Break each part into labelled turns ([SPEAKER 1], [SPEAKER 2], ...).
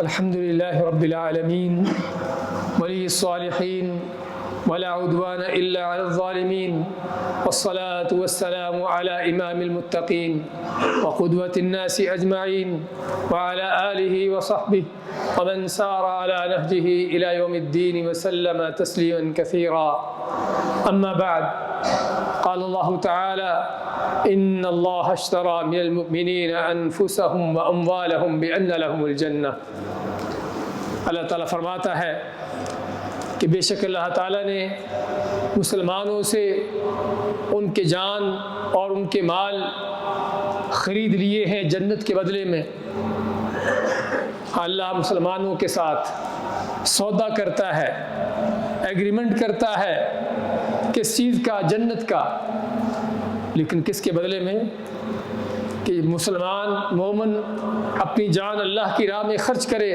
[SPEAKER 1] الحمد لله رب العالمين ولي الصالحين ولا عدوان إلا على الظالمين والصلاة والسلام على إمام المتقين وقدوة الناس أجمعين وعلى آله وصحبه ومن سار على نهجه إلى يوم الدين وسلم تسليما كثيرا. أما بعد، قال الله تعالى: إن الله اشترى من المؤمنين أنفسهم وأموالهم بأن لهم الجنة. اللہ تعالیٰ فرماتا ہے کہ بے شک اللہ تعالیٰ نے مسلمانوں سے ان کے جان اور ان کے مال خرید لیے ہیں جنت کے بدلے میں. اللہ مسلمانوں کے ساتھ سودا کرتا ہے، ایگریمنٹ کرتا ہے کس چیز کا؟ جنت کا. لیکن کس کے بدلے میں؟ کہ مسلمان مومن اپنی جان اللہ کی راہ میں خرچ کرے،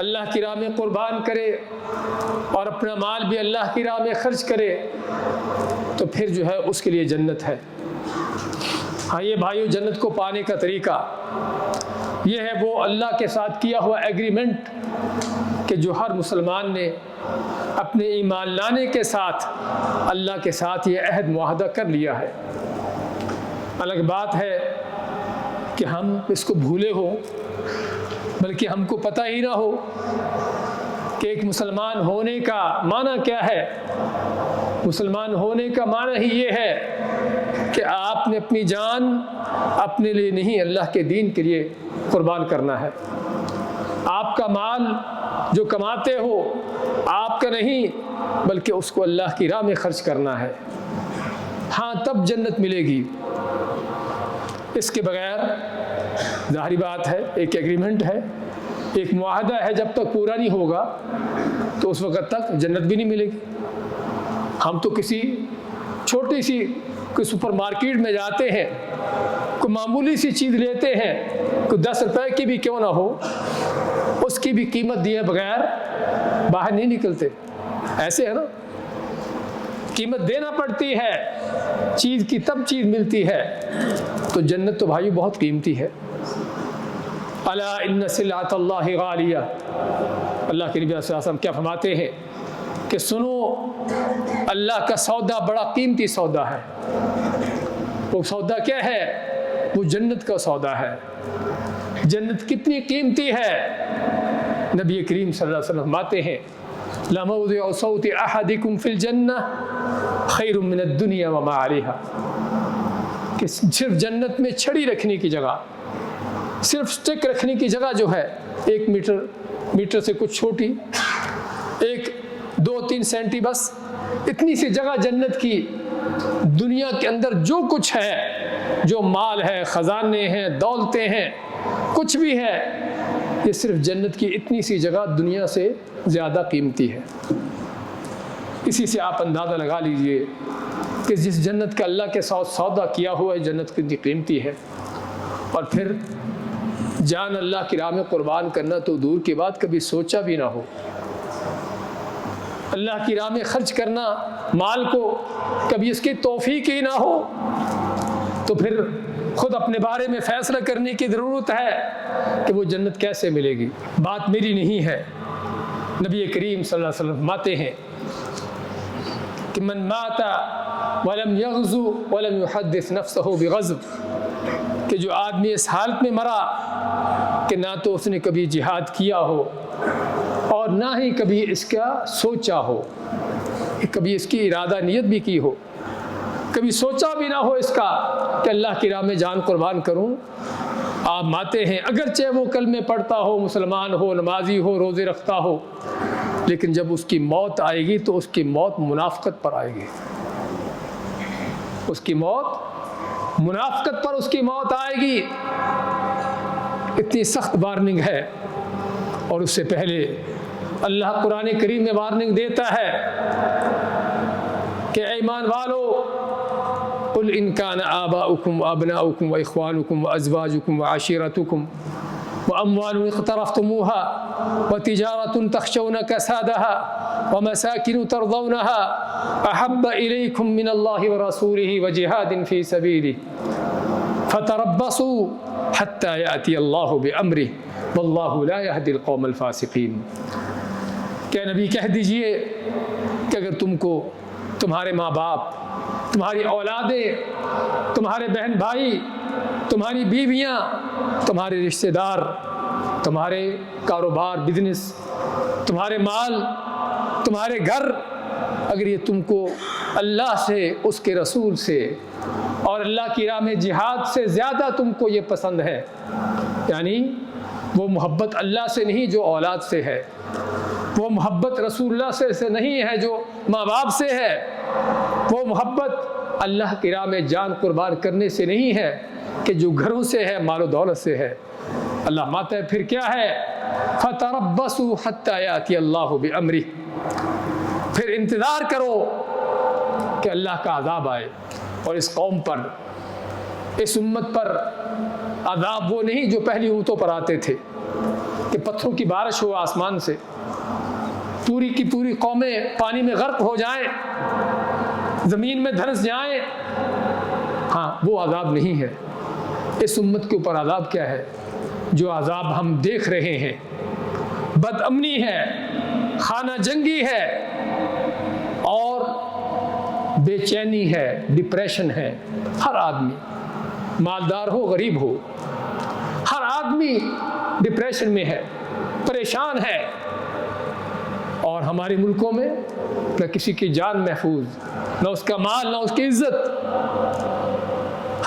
[SPEAKER 1] اللہ کی راہ میں قربان کرے اور اپنا مال بھی اللہ کی راہ میں خرچ کرے، تو پھر جو ہے اس کے لیے جنت ہے. ہاں یہ بھائیو، جنت کو پانے کا طریقہ یہ ہے وہ اللہ کے ساتھ کیا ہوا ایگریمنٹ کہ جو ہر مسلمان نے اپنے ایمان لانے کے ساتھ اللہ کے ساتھ یہ عہد معاہدہ کر لیا ہے. الگ بات ہے کہ ہم اس کو بھولے ہو، بلکہ ہم کو پتہ ہی نہ ہو کہ ایک مسلمان ہونے کا معنی کیا ہے. مسلمان ہونے کا معنی ہی یہ ہے کہ آپ نے اپنی جان اپنے لیے نہیں، اللہ کے دین کے لیے قربان کرنا ہے. آپ کا مال جو کماتے ہو آپ کا نہیں، بلکہ اس کو اللہ کی راہ میں خرچ کرنا ہے. ہاں تب جنت ملے گی. اس کے بغیر ظاہری بات ہے ایک ایگریمنٹ ہے، ایک معاہدہ ہے، جب تک پورا نہیں ہوگا تو اس وقت تک جنت بھی نہیں ملے گی. ہم تو کسی چھوٹی سی کوئی سپر مارکیٹ میں جاتے ہیں، کوئی معمولی سی چیز لیتے ہیں، کوئی 10 روپے کی بھی کیوں نہ ہو، اس کی بھی قیمت دیے بغیر باہر نہیں نکلتے. ایسے ہے نا، قیمت دینا پڑتی ہے چیز کی، تب چیز ملتی ہے. تو جنت تو بھائی بہت قیمتی ہے. الا ان سلعۃ اللہ غالیہ. اللہ کے نبی صلی اللہ علیہ وسلم کیا فرماتے ہیں کہ سنو، اللہ کا سودا بڑا قیمتی سودا ہے. وہ سودا کیا ہے؟ وہ جنت کا سودا ہے. جنت کتنی قیمتی ہے؟ نبی کریم صلی اللہ علیہ وسلم فرماتے ہیں: لموضع صوت احدکم فی الجنہ خیر من الدنیا وما علیہا. کہ صرف جنت میں چھڑی رکھنے کی جگہ، صرف سٹک رکھنے کی جگہ جو ہے 1 میٹر سے کچھ چھوٹی، 1-2-3 سینٹی، بس اتنی سی جگہ جنت کی، دنیا کے اندر جو کچھ ہے، جو مال ہے، خزانے ہیں، دولتیں ہیں، کچھ بھی ہے، یہ صرف جنت کی اتنی سی جگہ دنیا سے زیادہ قیمتی ہے. اسی سے آپ اندازہ لگا لیجئے کہ جس جنت کا اللہ کے ساتھ سودا کیا ہوا ہے، جنت کتنی قیمتی ہے. اور پھر جان اللہ کی راہ میں قربان کرنا تو دور کی بات، کبھی سوچا بھی نہ ہو. اللہ کی راہ میں خرچ کرنا مال کو، کبھی اس کی توفیق ہی نہ ہو، تو پھر خود اپنے بارے میں فیصلہ کرنے کی ضرورت ہے کہ وہ جنت کیسے ملے گی. بات میری نہیں ہے. نبی کریم صلی اللہ علیہ وسلم فرماتے ہیں کہ من مات ولم يغزو ولم يحدث نفسه بغزو. کہ جو آدمی اس حالت میں مرا کہ نہ تو اس نے کبھی جہاد کیا ہو اور نہ ہی کبھی اس کا سوچا ہو، کبھی اس کی ارادہ نیت بھی کی ہو، کبھی سوچا بھی نہ ہو اس کا کہ اللہ کی راہ میں جان قربان کروں، آپ ماتے ہیں. اگرچہ وہ کلمے پڑھتا ہو، مسلمان ہو، نمازی ہو، روزے رکھتا ہو، لیکن جب اس کی موت آئے گی تو اس کی موت منافقت پر آئے گی. اس کی موت منافقت پر اس کی موت آئے گی. اتنی سخت وارننگ ہے. اور اس سے پہلے اللہ قرآن کریم میں وارننگ دیتا ہے کہ اے ایمان والو، قل ان کان آباؤکم وابناؤکم واخوانکم وازواجکم وعشیرتکم واموال اقترفتموها وتجارة تخشون كسادها ومساكن ترضونها احب اليكم من الله ورسوله وجهاد في سبيله فتربصوا حتی یأتی اللہ بأمرہ واللہ لا یہدی القوم الفاسقین۔ کہ نبی کہہ دیجئے کہ اگر تم کو تمہارے ماں باپ، تمہاری اولادیں، تمہارے بہن بھائی، تمہاری بیویاں، تمہارے رشتہ دار، تمہارے کاروبار بزنس، تمہارے مال، تمہارے گھر، اگر یہ تم کو اللہ سے، اس کے رسول سے اور اللہ کی راہ میں جہاد سے زیادہ تم کو یہ پسند ہے، یعنی وہ محبت اللہ سے نہیں جو اولاد سے ہے، وہ محبت رسول اللہ سے نہیں ہے جو ماں باپ سے ہے، وہ محبت اللہ کی راہ میں جان قربان کرنے سے نہیں ہے کہ جو گھروں سے ہے، مال و دولت سے ہے۔ اللہ ماتا ہے پھر کیا ہے؟ فَتَرَبَّصُوا حَتَّى يَأْتِيَ اللَّهُ بِأَمْرِهِ، پھر انتظار کرو کہ اللہ کا عذاب آئے۔ اور اس قوم پر، اس امت پر عذاب وہ نہیں جو پہلی امتوں پر آتے تھے کہ پتھروں کی بارش ہو آسمان سے، پوری کی پوری قومیں پانی میں غرق ہو جائیں، زمین میں دھنس جائیں۔ ہاں، وہ عذاب نہیں ہے۔ اس امت کے اوپر عذاب کیا ہے؟ جو عذاب ہم دیکھ رہے ہیں، بد امنی ہے، خانہ جنگی ہے اور بے چینی ہے، ڈپریشن ہے۔ ہر آدمی، مالدار ہو غریب ہو، ہر آدمی ڈپریشن میں ہے، پریشان ہے۔ اور ہمارے ملکوں میں نہ کسی کی جان محفوظ، نہ اس کا مال، نہ اس کی عزت۔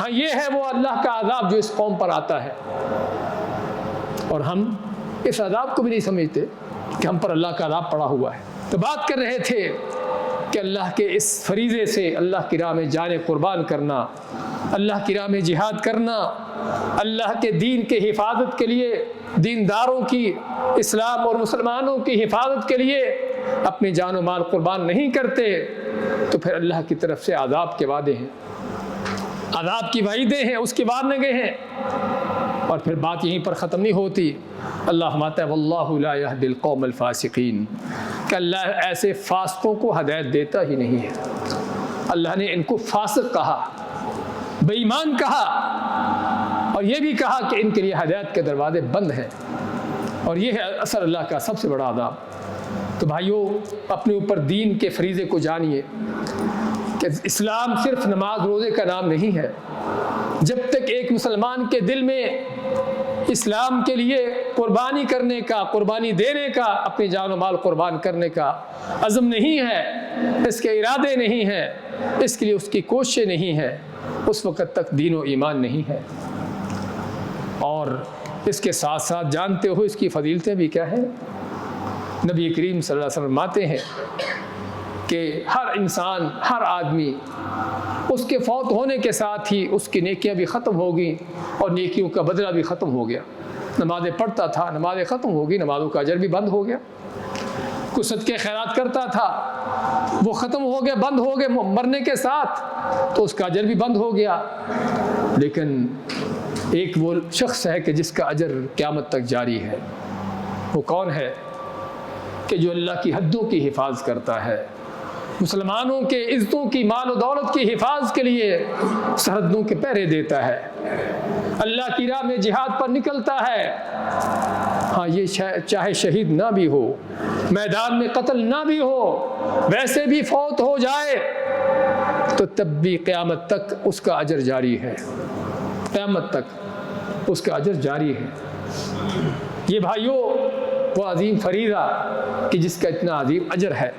[SPEAKER 1] ہاں، یہ ہے وہ اللہ کا عذاب جو اس قوم پر آتا ہے، اور ہم اس عذاب کو بھی نہیں سمجھتے کہ ہم پر اللہ کا عذاب پڑا ہوا ہے۔ تو بات کر رہے تھے کہ اللہ کے اس فریضے سے اللہ کی راہ میں جان قربان کرنا، اللہ کی راہ میں جہاد کرنا، اللہ کے دین کے حفاظت کے لیے، دینداروں کی، اسلام اور مسلمانوں کی حفاظت کے لیے اپنی جان و مال قربان نہیں کرتے، تو پھر اللہ کی طرف سے عذاب کے وعدے ہیں، عذاب کی وعیدیں ہیں، اس کی وارنگیں ہیں۔ اور پھر بات یہیں پر ختم نہیں ہوتی۔ اللہ فرماتا ہے واللہ لا یہدی القوم الفاسقین، کہ اللہ ایسے فاسقوں کو ہدایت دیتا ہی نہیں ہے۔ اللہ نے ان کو فاسق کہا، بے ایمان کہا، اور یہ بھی کہا کہ ان کے لیے ہدایت کے دروازے بند ہیں، اور یہ ہے اصل اللہ کا سب سے بڑا عذاب۔ تو بھائیو، اپنے اوپر دین کے فریضے کو جانیے کہ اسلام صرف نماز روزے کا نام نہیں ہے۔ جب تک ایک مسلمان کے دل میں اسلام کے لیے قربانی کرنے کا، قربانی دینے کا، اپنی جان و مال قربان کرنے کا عزم نہیں ہے، اس کے ارادے نہیں ہیں، اس کے لیے اس کی کوششیں نہیں ہیں، اس وقت تک دین و ایمان نہیں ہے۔ اور اس کے ساتھ ساتھ جانتے ہو اس کی فضیلتیں بھی کیا ہیں؟ نبی کریم صلی اللہ علیہ وسلم فرماتے ہیں کہ ہر انسان، ہر آدمی، اس کے فوت ہونے کے ساتھ ہی اس کی نیکیاں بھی ختم ہوگی اور نیکیوں کا بدلہ بھی ختم ہو گیا۔ نمازیں پڑھتا تھا، نمازیں ختم ہو گئی، نمازوں کا اجر بھی بند ہو گیا۔ کچھ صدقے خیرات کرتا تھا، وہ ختم ہو گئے، بند ہو گئے مرنے کے ساتھ، تو اس کا اجر بھی بند ہو گیا۔ لیکن ایک وہ شخص ہے کہ جس کا اجر قیامت تک جاری ہے۔ وہ کون ہے؟ کہ جو اللہ کی حدوں کی حفاظت کرتا ہے، مسلمانوں کے عزتوں کی، مال و دولت کی حفاظت کے لیے سرحدوں کے پہرے دیتا ہے، اللہ کی راہ میں جہاد پر نکلتا ہے۔ ہاں، یہ چاہے شہید نہ بھی ہو، میدان میں قتل نہ بھی ہو، ویسے بھی فوت ہو جائے تو تب بھی قیامت تک اس کا اجر جاری ہے، قیامت تک اس کا اجر جاری ہے۔ یہ بھائیوں، وہ عظیم فریضہ کہ جس کا اتنا عظیم اجر ہے۔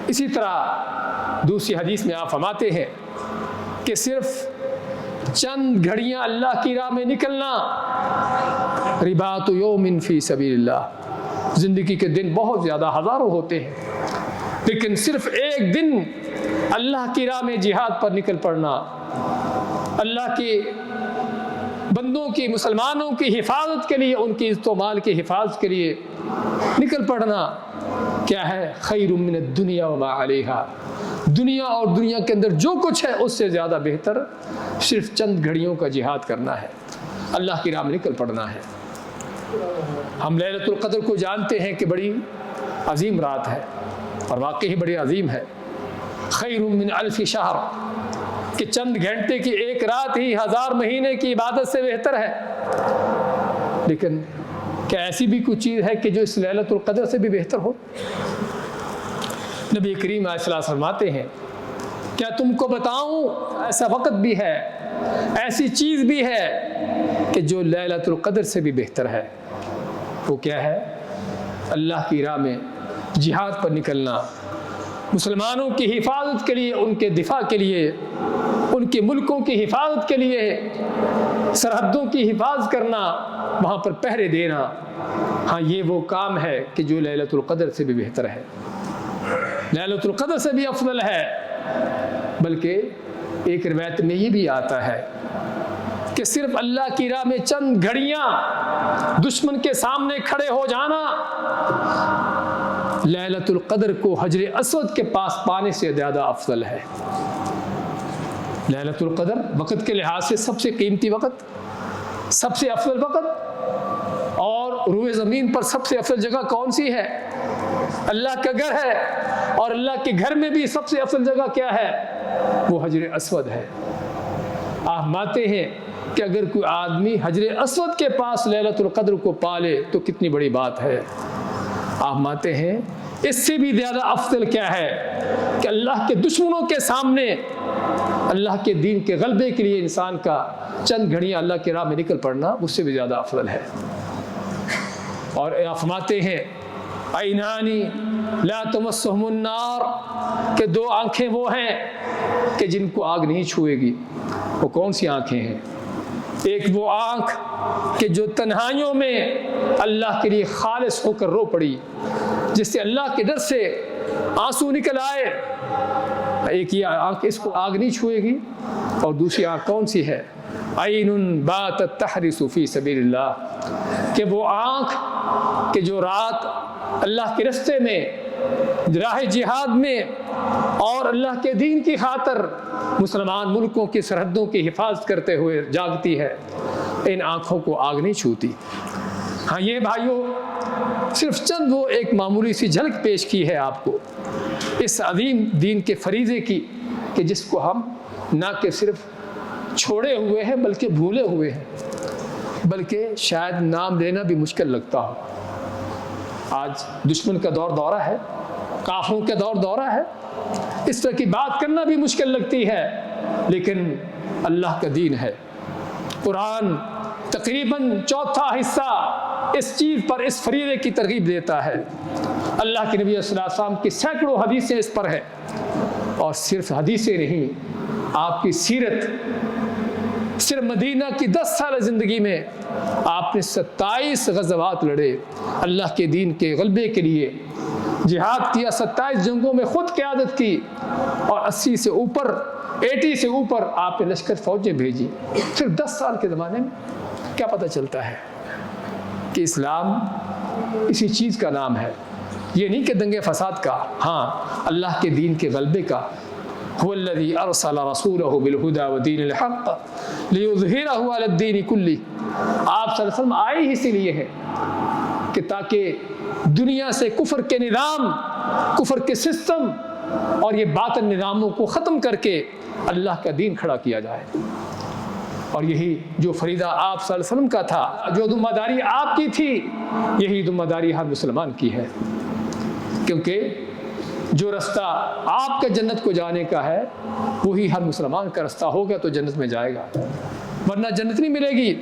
[SPEAKER 1] اسی طرح دوسری حدیث میں آپ فرماتے ہیں کہ صرف چند گھڑیاں اللہ کی راہ میں نکلنا، رباط یوم فی سبیل اللہ، زندگی کے دن بہت زیادہ ہزاروں ہوتے ہیں، لیکن صرف ایک دن اللہ کی راہ میں جہاد پر نکل پڑنا، اللہ کے بندوں کی، مسلمانوں کی حفاظت کے لیے، ان کی عزت و مال کی حفاظت کے لیے نکل پڑنا، کیا ہے؟ خیر من الدنیا وما علیہا، دنیا اور دنیا کے اندر جو کچھ ہے اس سے زیادہ بہتر صرف چند گھڑیوں کا جہاد کرنا ہے، اللہ کی راہ میں نکل پڑنا ہے۔ ہم لیلۃ القدر کو جانتے ہیں کہ بڑی عظیم رات ہے، اور واقعی بڑی عظیم ہے۔ خیر من الف شہر، کہ چند گھنٹے کی ایک رات ہی 1000 مہینے کی عبادت سے بہتر ہے، لیکن کیا ایسی بھی کوئی چیز ہے کہ جو اس لیلۃ القدر سے بھی بہتر ہو؟ نبی کریم علیہ السلام فرماتے ہیں کیا تم کو بتاؤں ایسا وقت بھی ہے، ایسی چیز بھی ہے کہ جو لیلۃ القدر سے بھی بہتر ہے؟ وہ کیا ہے؟ اللہ کی راہ میں جہاد پر نکلنا، مسلمانوں کی حفاظت کے لیے، ان کے دفاع کے لیے، ان کے ملکوں کی حفاظت کے لیے سرحدوں کی حفاظت کرنا، وہاں پر پہرے دینا۔ ہاں یہ وہ کام ہے کہ جو لیلۃ القدر سے بھی بہتر ہے، لیلۃ القدر سے بھی افضل ہے۔ بلکہ ایک روایت میں یہ بھی آتا ہے کہ صرف اللہ کی راہ میں چند گھڑیاں دشمن کے سامنے کھڑے ہو جانا لیلۃ القدر کو حجر اسود کے پاس پانے سے زیادہ افضل ہے۔ لیلۃ القدر وقت کے لحاظ سے سب سے قیمتی وقت، سب سے افضل وقت، اور روئے زمین پر سب سے افضل جگہ کون سی ہے؟ اللہ کا گھر ہے، اور اللہ کے گھر میں بھی سب سے افضل جگہ کیا ہے؟ وہ حجر اسود ہے۔ آپ مانتے ہیں کہ اگر کوئی آدمی حجر اسود کے پاس لیلۃ القدر کو پالے تو کتنی بڑی بات ہے۔ آپ مانتے ہیں اس سے بھی زیادہ افضل کیا ہے کہ اللہ کے دشمنوں کے سامنے اللہ کے دین کے غلبے کے لیے انسان کا چند گھڑیاں اللہ کی راہ میں نکل پڑنا، اس سے بھی زیادہ افضل ہے۔ اور آپ فرماتے ہیں عینانی لا تمسہم النار، کہ دو آنکھیں وہ ہیں کہ جن کو آگ نہیں چھوئے گی۔ وہ کون سی آنکھیں ہیں؟ ایک وہ آنکھ کہ جو تنہائیوں میں اللہ کے لیے خالص ہو کر رو پڑی، جس سے اللہ کے ڈر سے آنسو نکل آئے، ایک یہ آنکھ اس کو آگ نہیں چھوئے گی۔ اور دوسری آنکھ کون سی ہے؟ عین باتت تحرس فی سبیل اللہ، کہ وہ آنکھ کہ جو رات اللہ کے راستے میں، راہ جہاد میں اور اللہ کے دین کی خاطر مسلمان ملکوں کی سرحدوں کی حفاظت کرتے ہوئے جاگتی ہے، ان آنکھوں کو آگ نہیں چھوتی۔ ہاں یہ بھائیوں صرف چند وہ ایک معمولی سی جھلک پیش کی ہے آپ کو اس عظیم دین کے فریضے کی، کہ جس کو ہم نہ کہ صرف چھوڑے ہوئے ہیں بلکہ بھولے ہوئے ہیں، بلکہ شاید نام لینا بھی مشکل لگتا ہو۔ آج دشمن کا دور دورہ ہے، کافروں کا دور دورہ ہے، اس طرح کی بات کرنا بھی مشکل لگتی ہے، لیکن اللہ کا دین ہے۔ قرآن تقریباً چوتھا حصہ اس چیز پر، اس فریضے کی ترغیب دیتا ہے۔ اللہ کے نبی صلی اللہ علیہ وسلم کی سینکڑوں حدیثیں اس پر ہیں، اور صرف حدیثیں نہیں، آپ کی سیرت، صرف مدینہ کی 10 سال زندگی میں آپ نے 27 غزوات لڑے، اللہ کے دین کے غلبے کے لیے جہاد کیا، 27 جنگوں میں خود قیادت کی، اور 80 سے اوپر آپ نے لشکر فوجیں بھیجی، صرف 10 سال کے زمانے میں۔ کیا پتہ چلتا ہے کہ اسلام اسی چیز کا نام ہے، یہ نہیں کہ دنگے فساد کا، ہاں اللہ کے دین کے غلبے کا۔ هو الذي ارسل رسوله بالهدى ودين الحق ليظهره على الدين كله، آپ صلی اللہ علیہ وسلم آئے ہی اسی لیے ہیں کہ تاکہ دنیا سے کفر کے نظام، کفر کے سسٹم اور یہ باطن نظاموں کو ختم کر کے اللہ کا دین کھڑا کیا جائے۔ اور یہی جو فریضہ آپ صلی اللہ علیہ وسلم کا تھا، جو ذمہ داری آپ کی تھی، یہی ذمہ داری ہر مسلمان کی ہے، کیونکہ جو رستہ آپ کا جنت کو جانے کا ہے وہی ہر مسلمان کا رستہ ہوگا تو جنت میں جائے گا، ورنہ جنت نہیں ملے گی۔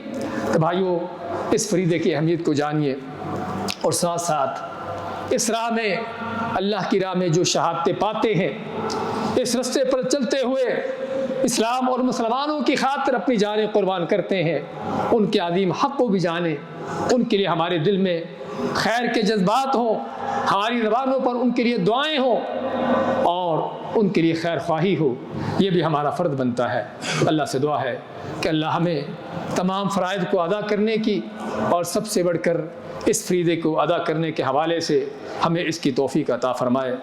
[SPEAKER 1] تو بھائیو اس فریضے کی اہمیت کو جانیے، اور ساتھ ساتھ اس راہ میں، اللہ کی راہ میں جو شہادتیں پاتے ہیں، اس رستے پر چلتے ہوئے اسلام اور مسلمانوں کی خاطر اپنی جانیں قربان کرتے ہیں، ان کے عظیم حق کو بھی جانیں، ان کے لیے ہمارے دل میں خیر کے جذبات ہوں، ہماری زبانوں پر ان کے لیے دعائیں ہوں، اور ان کے لیے خیر خواہی ہو، یہ بھی ہمارا فرض بنتا ہے۔ اللہ سے دعا ہے کہ اللہ ہمیں تمام فرائض کو ادا کرنے کی، اور سب سے بڑھ کر اس فریضے کو ادا کرنے کے حوالے سے ہمیں اس کی توفیق عطا فرمائے۔